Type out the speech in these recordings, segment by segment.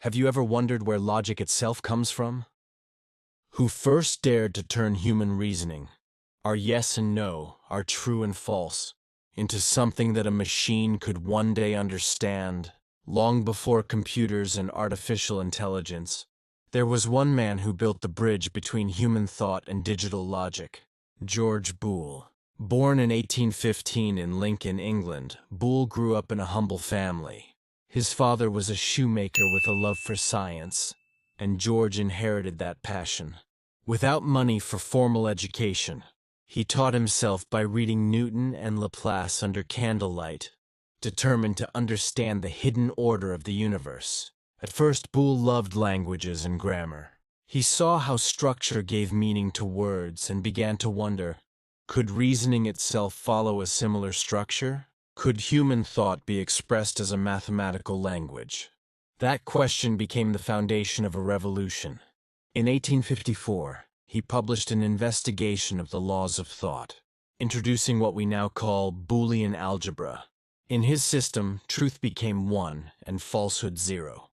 Have you ever wondered where logic itself comes from? Who first dared to turn human reasoning, our yes and no, our true and false, into something that a machine could one day understand? Long before computers and artificial intelligence, there was one man who built the bridge between human thought and digital logic: George Boole. Born in 1815 in Lincoln, England, Boole grew up in a humble family. His father was a shoemaker with a love for science, and George inherited that passion. Without money for formal education, he taught himself by reading Newton and Laplace under candlelight, determined to understand the hidden order of the universe. At first, Boole loved languages and grammar. He saw how structure gave meaning to words and began to wonder, could reasoning itself follow a similar structure? Could human thought be expressed as a mathematical language? That question became the foundation of a revolution. In 1854, he published an investigation of the laws of thought, introducing what we now call Boolean algebra. In his system, truth became 1 and falsehood 0.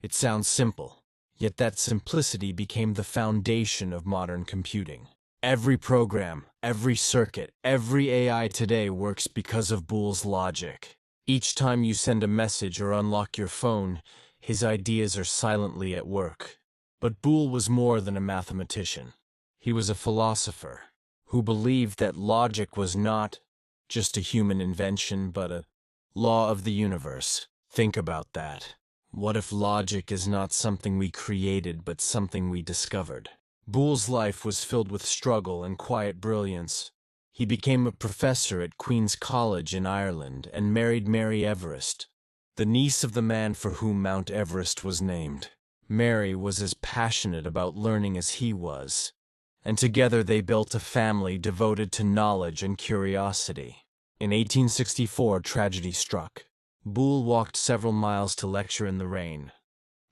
It sounds simple, yet that simplicity became the foundation of modern computing. Every program, every circuit, every AI today works because of Boole's logic. Each time you send a message or unlock your phone, his ideas are silently at work. But Boole was more than a mathematician. He was a philosopher who believed that logic was not just a human invention, but a law of the universe. Think about that. What if logic is not something we created, but something we discovered? Boole's life was filled with struggle and quiet brilliance. He became a professor at Queen's College in Ireland and married Mary Everest, the niece of the man for whom Mount Everest was named. Mary was as passionate about learning as he was, and together they built a family devoted to knowledge and curiosity. In 1864, tragedy struck. Boole walked several miles to lecture in the rain,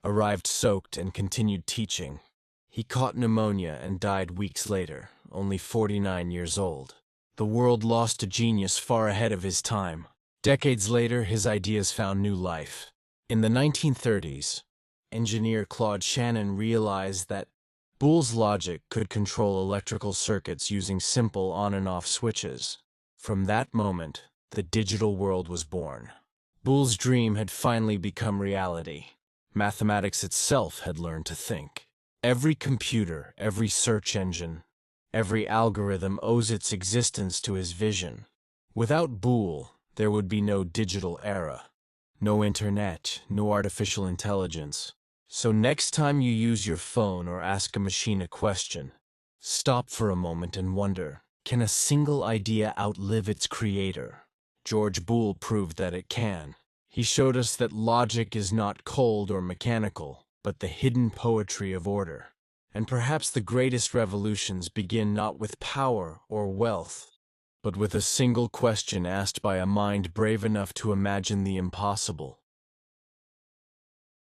arrived soaked, and continued teaching. He caught pneumonia and died weeks later, only 49 years old. The world lost a genius far ahead of his time. Decades later, his ideas found new life. In the 1930s, engineer Claude Shannon realized that Boole's logic could control electrical circuits using simple on and off switches. From that moment, the digital world was born. Boole's dream had finally become reality. Mathematics itself had learned to think. Every computer, every search engine, every algorithm owes its existence to his vision. Without Boole, there would be no digital era, no internet, no artificial intelligence. So next time you use your phone or ask a machine a question, stop for a moment and wonder, can a single idea outlive its creator? George Boole proved that it can. He showed us that logic is not cold or mechanical, but the hidden poetry of order. And perhaps the greatest revolutions begin not with power or wealth, but with a single question asked by a mind brave enough to imagine the impossible.